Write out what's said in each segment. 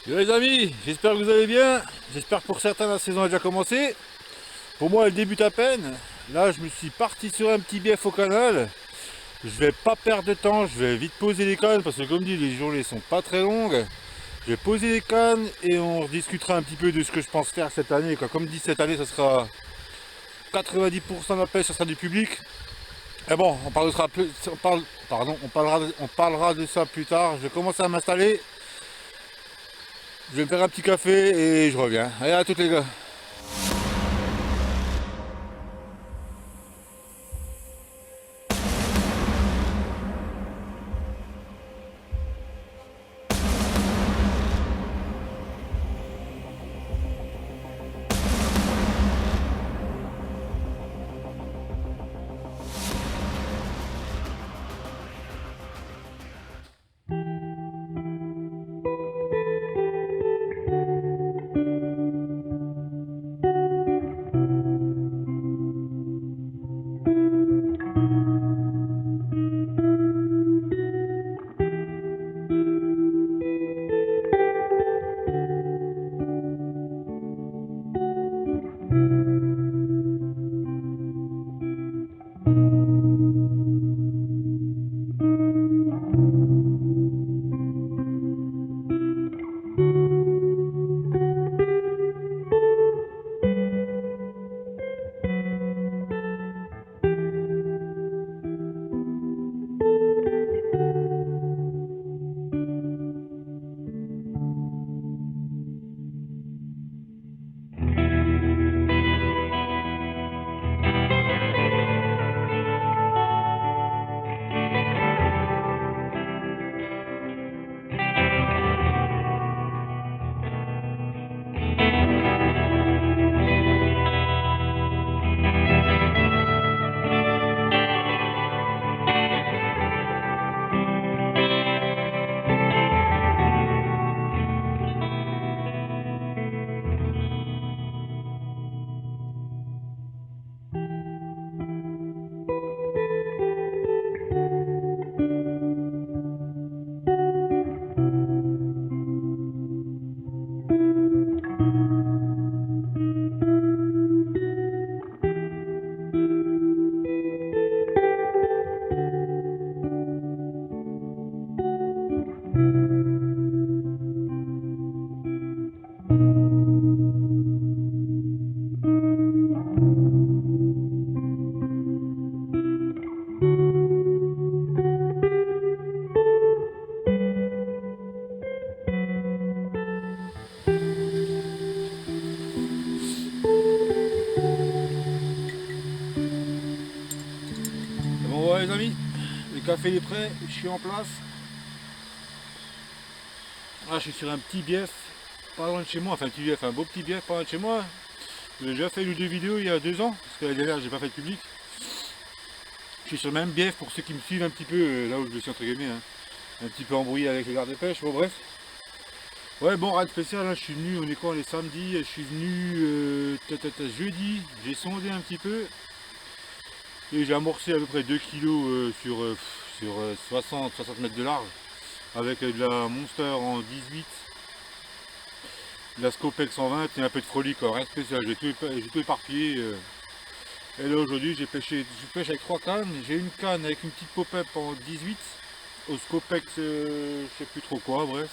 Yo les amis, j'espère que vous allez bien. J'espère que pour certains la saison a déjà commencé. Pour moi elle débute à peine. Là je me suis parti sur un petit bief au canal. Je vais pas perdre de temps, je vais vite poser les cannes parce que comme dit les journées sont pas très longues. Je vais poser les cannes et on discutera un petit peu de ce que je pense faire cette année. Comme dit cette année ça sera 90% de la pêche, ça sera du public. Et bon, on parlera de ça plus tard. Je vais commencer à m'installer. Je vais me faire un petit café et je reviens. Allez à toutes les gars. Bon voilà les amis, le café est prêt, je suis en place. Là je suis sur un petit bief, pas loin de chez moi, enfin un petit bief, un beau petit bief pas loin de chez moi. J'ai déjà fait une ou deux vidéos il y a 2 ans, parce que l'année dernière j'ai pas fait de public. Je suis sur le même bief pour ceux qui me suivent un petit peu, là où je suis entre guillemets, hein. Un petit peu embrouillé avec le garde-pêche, bon bref. Ouais bon rien de spécial, là je suis venu, on est quoi, on est samedi, je suis venu jeudi, j'ai sondé un petit peu. Et j'ai amorcé à peu près 2 kilos sur 60 mètres de large avec de la Monster en 18, de la Scopex en 20 et un peu de Frolic, quoi. Rien de spécial, j'ai tout éparpillé. Et là aujourd'hui je pêche avec 3 cannes, j'ai une canne avec une petite pop-up en 18, au Scopex je sais plus trop quoi, bref.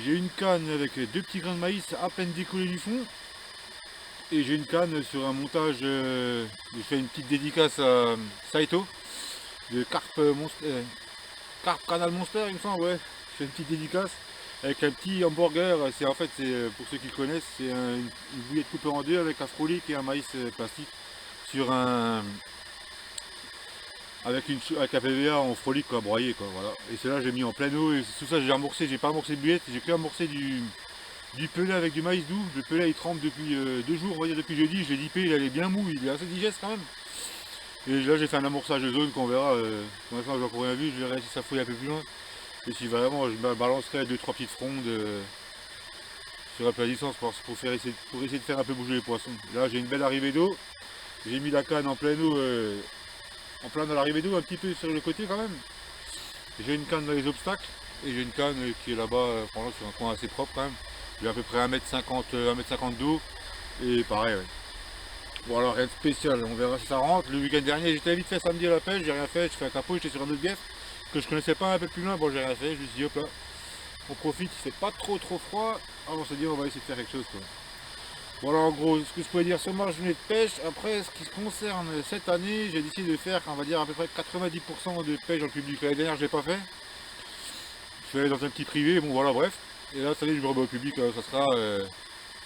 J'ai une canne avec 2 petits grains de maïs à peine décollés du fond. Et j'ai une canne sur un montage, je fais une petite dédicace à Saito, de Carp Canal Monster il me semble, ouais. Je fais une petite dédicace avec un petit hamburger, c'est pour ceux qui le connaissent, c'est une bouillette coupée en deux avec un frolic et un maïs plastique sur avec un PVA en frolic quoi, broyé quoi, voilà. Et c'est là j'ai mis en pleine eau et tout ça j'ai amorcé, j'ai pas amorcé de bouillette, j'ai que amorcé du pelé avec du maïs doux. Le pelé il trempe depuis 2 jours, on va dire depuis jeudi, je l'ai dipé, il est bien mou, il est assez digeste quand même. Et là j'ai fait un amorçage de zone qu'on verra, pour l'instant j'ai encore rien vu, je verrai si ça fouille un peu plus loin. Et si vraiment je me balancerai 2-3 petites frondes sur un peu la distance pour essayer de faire un peu bouger les poissons. Là j'ai une belle arrivée d'eau, j'ai mis la canne en pleine eau, en plein dans l'arrivée d'eau, un petit peu sur le côté quand même. J'ai une canne dans les obstacles, et j'ai une canne qui est là-bas, franchement sur un coin assez propre quand même. J'ai à peu près 1m50, 1m50 d'eau, et pareil, ouais. Bon alors rien de spécial, on verra si ça rentre. Le week-end dernier j'étais vite fait samedi à la pêche, j'ai rien fait, je fais un capot, j'étais sur un autre bief que je connaissais pas un peu plus loin, bon j'ai rien fait, je me suis dit hop là, on profite, il fait pas trop froid, alors on s'est dit on va essayer de faire quelque chose quoi. Voilà en gros ce que je pouvais dire sur ma journée de pêche. Après ce qui se concerne cette année, j'ai décidé de faire on va dire à peu près 90% de pêche dans le public. L'année dernière je l'ai pas fait. Je suis allé dans un petit privé, bon voilà bref. Et là cette année je me remets au public, ça sera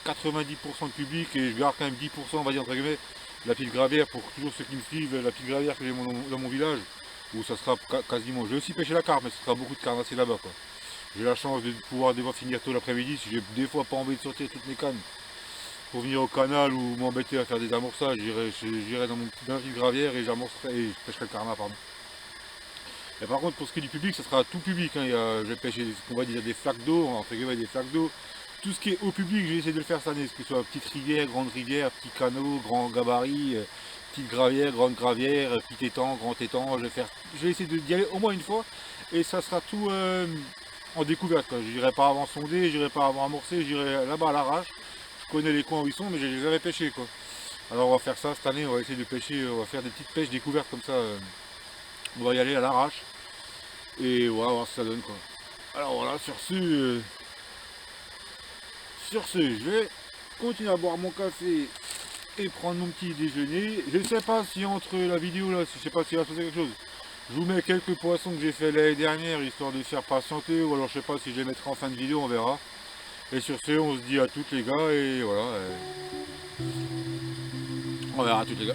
90% de public et je garde quand même 10% on va dire entre guillemets la petite gravière pour toujours ceux qui me suivent, la petite gravière que j'ai dans mon village où ça sera quasiment. Je vais aussi pêcher la carpe mais ce sera beaucoup de carnassiers là-bas quoi. J'ai la chance de pouvoir des fois finir tôt l'après-midi si j'ai des fois pas envie de sortir toutes mes cannes pour venir au canal ou m'embêter à faire des amorçages, j'irai dans ma petite gravière et j'amorcerai et je pêcherai le carnat pardon. Et par contre pour ce qui est du public, ça sera tout public, hein. Je vais pêcher on va dire des flaques d'eau, entre guillemets des flaques d'eau. Tout ce qui est au public, j'ai essayé de le faire cette année, que ce soit petite rivière, grande rivière, petit canot, grand gabarit, petite gravière, grande gravière, petit étang, grand étang. Je vais essayer d'y aller au moins une fois et ça sera tout en découverte. Je n'irai pas avant sonder, j'irai pas avant amorcer, j'irai là-bas à l'arrache. Je connais les coins où ils sont, mais je les avais pêchés quoi. Alors on va faire ça cette année, on va essayer de pêcher, on va faire des petites pêches découvertes comme ça. On va y aller à l'arrache et on va voir ce que ça donne quoi. Alors voilà, sur ce, je vais continuer à boire mon café et prendre mon petit déjeuner. Je ne sais pas si entre la vidéo là, je sais pas s'il va se passer quelque chose. Je vous mets quelques poissons que j'ai fait l'année dernière histoire de faire patienter, ou alors je sais pas si je les mettrai en fin de vidéo, on verra. Et sur ce, on se dit à toutes les gars et voilà. On verra à toutes les gars.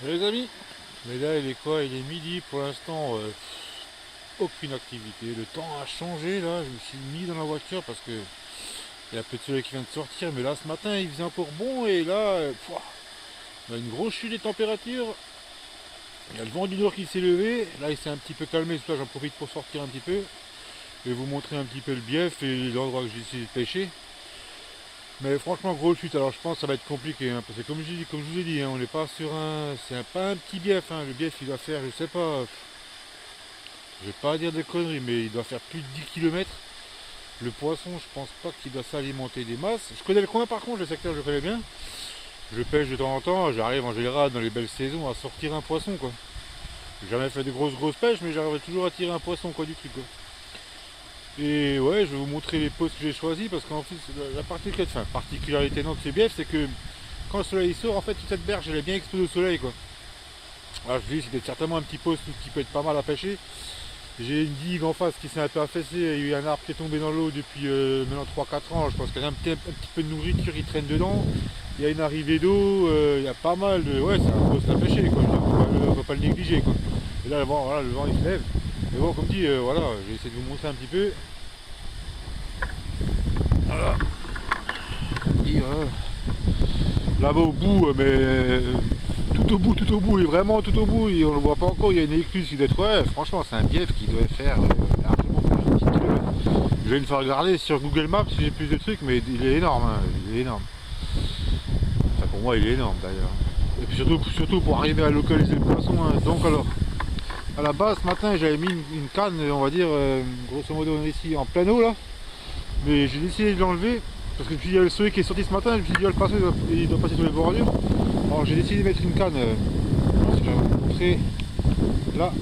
Les amis, mais là il est quoi? Il est midi pour l'instant, aucune activité. Le temps a changé là, je me suis mis dans la voiture parce que il y a un peu de soleil qui vient de sortir, mais là ce matin il faisait encore bon et là, on a une grosse chute des températures. Il y a le vent du nord qui s'est levé, là il s'est un petit peu calmé, c'est pour ça j'en profite pour sortir un petit peu et vous montrer un petit peu le bief et l'endroit que j'ai essayé de pêcher. Mais franchement grosse chute, alors je pense que ça va être compliqué, hein, parce que comme je vous ai dit, hein, on n'est pas sur un. Pas un petit bief, hein, le bief il doit faire, je sais pas, je vais pas dire des conneries, mais il doit faire plus de 10 km. Le poisson, je pense pas qu'il doit s'alimenter des masses. Je connais le coin par contre, le secteur je connais bien. Je pêche de temps en temps, j'arrive en général dans les belles saisons à sortir un poisson quoi. J'ai jamais fait de grosses pêches, mais j'arrive toujours à tirer un poisson quoi du truc quoi. Et ouais, je vais vous montrer les poses que j'ai choisies parce qu'en plus la particularité non de ces biefs, c'est que quand le soleil sort, en fait toute cette berge elle est bien exposée au soleil quoi. Alors je dis c'est certainement un petit poste qui peut être pas mal à pêcher. J'ai une digue en face qui s'est un peu affaissée, il y a eu un arbre qui est tombé dans l'eau depuis maintenant 3-4 ans, je pense qu'il y a un petit peu de nourriture qui traîne dedans. Il y a une arrivée d'eau, il y a pas mal de. Ouais, c'est un poste à pêcher quoi, on ne peut pas le négliger quoi. Et là voilà, le vent il se lève. Mais bon comme dit, voilà, je vais essayer de vous montrer un petit peu. Voilà. Là-bas au bout, mais tout au bout, et vraiment tout au bout, et on le voit pas encore, il y a une écluse qui doit être, ouais, franchement c'est un bief qui doit faire largement plus de 10 km. Je vais une fois regarder sur Google Maps si j'ai plus de trucs, mais il est énorme, hein, il est énorme. Enfin pour moi il est énorme d'ailleurs. Et puis surtout pour arriver à localiser le poisson, hein. Donc alors, à la base ce matin j'avais mis une canne, on va dire, grosso modo on est ici en plein eau là, mais j'ai décidé de l'enlever. Parce que il y a le soleil qui est sorti ce matin, je me suis dit, il doit passer sur les bordures. Alors j'ai décidé de mettre une canne, je vais vous montrer, là,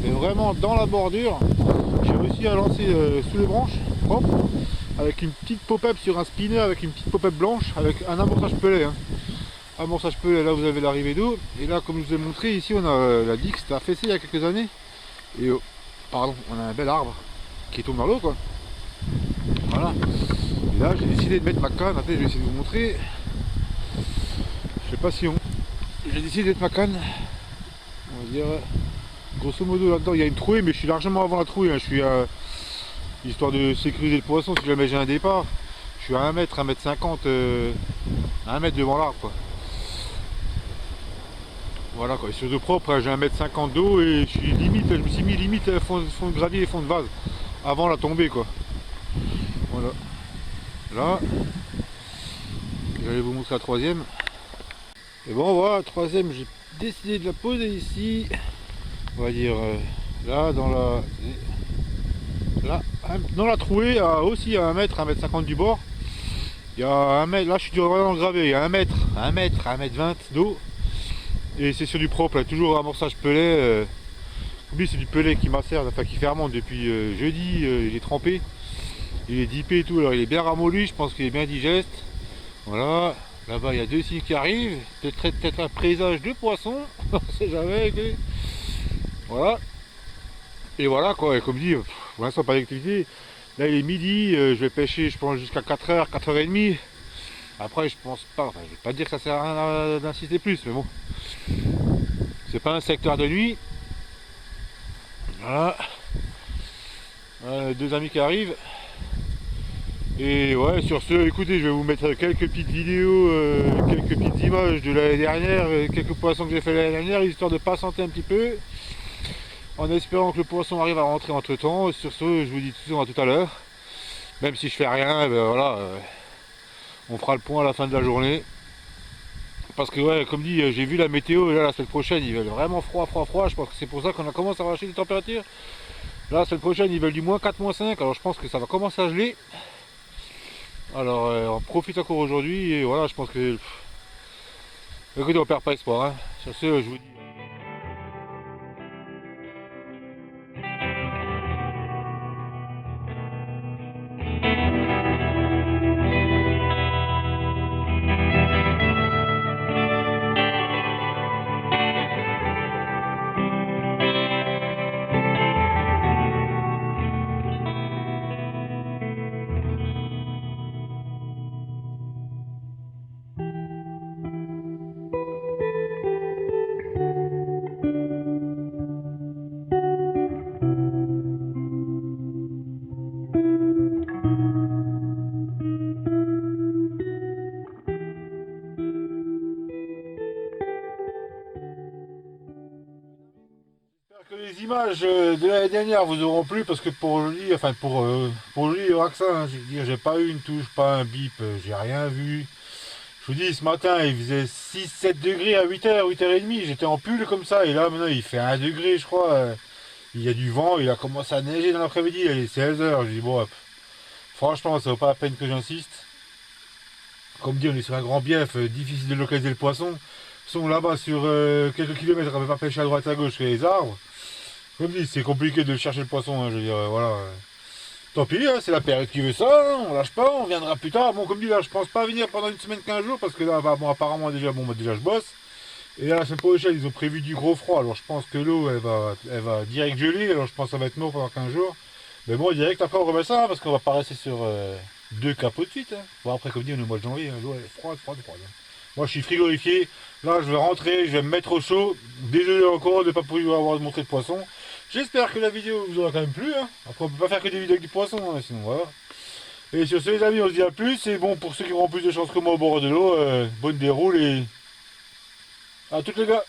et vraiment dans la bordure. J'ai réussi à lancer sous les branches, propre, avec une petite pop-up sur un spinner, avec une petite pop-up blanche, avec un amorçage pelet. Hein. Amorçage pelet, là vous avez l'arrivée d'eau. Et là, comme je vous ai montré, ici on a la digue, c'était affaissé il y a quelques années. Et pardon, on a un bel arbre qui tombe dans l'eau quoi. Voilà. Et là j'ai décidé de mettre ma canne, attendez je vais essayer de vous montrer. Je sais pas si on. J'ai décidé de mettre ma canne. On va dire. Grosso modo là-dedans il y a une trouée, mais je suis largement avant la trouée. Hein. Je suis à. Histoire de sécuriser le poisson si jamais j'ai un départ. Je suis à 1 mètre, 1m50, 1 mètre devant l'arbre quoi. Voilà quoi, sur de propre, hein, j'ai 1m50 d'eau et je suis limite, je me suis mis limite fond de gravier et fond de vase. avant la tombée quoi. Voilà. Là, j'allais vous montrer la troisième. Et bon voilà, la troisième, j'ai décidé de la poser ici. On va dire là dans la trouée, aussi à 1 mètre, 1 mètre 50 du bord. Il y a 1 mètre, là je suis vraiment gravé, il y a 1 mètre, 1 mètre 20 d'eau. Et c'est sur du propre, là, toujours amorçage pellet. Lui c'est du pellet qui macère, enfin qui fermente depuis jeudi, il est trempé. Il est dippé et tout, alors il est bien ramolli, je pense qu'il est bien digeste. Voilà, là-bas il y a 2 signes qui arrivent, peut-être un présage de poisson, on sait jamais. Voilà. Et voilà quoi, et comme dit, pour l'instant pas d'activité. Là il est midi, je vais pêcher je pense jusqu'à 4h, 4h30. Après je pense pas, enfin je vais pas dire que ça sert à rien d'insister plus, mais bon. C'est pas un secteur de nuit. Voilà. 2 amis qui arrivent. Et ouais, sur ce, écoutez, je vais vous mettre quelques petites vidéos, quelques petites images de l'année dernière, quelques poissons que j'ai fait l'année dernière, histoire de patienter un petit peu, en espérant que le poisson arrive à rentrer entre temps. Sur ce, je vous dis tout à l'heure. Même si je fais rien, ben voilà, on fera le point à la fin de la journée. Parce que ouais, comme dit, j'ai vu la météo, et là la semaine prochaine, ils veulent vraiment froid. Je pense que c'est pour ça qu'on a commencé à arracher les températures. Là, la semaine prochaine, ils veulent du moins 4, moins 5, alors je pense que ça va commencer à geler. Alors on profite encore aujourd'hui et voilà, je pense que écoutez, on perd pas espoir hein. Sur ce, je vous dis que les images de l'année dernière vous auront plu parce que pour lui, enfin pour lui au vaccin, hein, je veux dire, j'ai pas eu une touche, pas un bip, j'ai rien vu. Je vous dis, ce matin, il faisait 6-7 degrés à 8h, 8h30, j'étais en pull comme ça, et là maintenant il fait 1 degré je crois. Il y a du vent, il a commencé à neiger dans l'après-midi, il est 16h, je dis bon, franchement ça vaut pas la peine que j'insiste. Comme dit, on est sur un grand bief, difficile de localiser le poisson. Ils sont là-bas sur quelques kilomètres, on ne peut pas pêcher à droite à gauche sur les arbres. Comme dit, c'est compliqué de chercher le poisson, hein, je veux dire, voilà. Tant pis, hein, c'est la période qui veut ça, hein, on lâche pas, on viendra plus tard. Bon, comme dit, là, je pense pas venir pendant une semaine, 15 jours, parce que là, bah, bon, apparemment, déjà, déjà, je bosse. Et là, la semaine prochaine, ils ont prévu du gros froid, alors je pense que l'eau, elle va direct geler, alors je pense que ça va être mort pendant 15 jours. Mais bon, direct, après, on remet ça, hein, parce qu'on va pas rester sur 2 capots de suite. Hein. Bon, après, comme dit, on est au mois de janvier, hein, l'eau, elle est froide. Hein. Moi, je suis frigorifié. Là, je vais rentrer, je vais me mettre au chaud. Désolé encore de ne pas pouvoir avoir montré de poisson. J'espère que la vidéo vous aura quand même plu. Hein. Après, on peut pas faire que des vidéos avec du poisson, hein, sinon voilà. Et sur ce, les amis, on se dit à plus. Et bon, pour ceux qui auront plus de chance que moi au bord de l'eau, bonne déroule et à toutes les gars.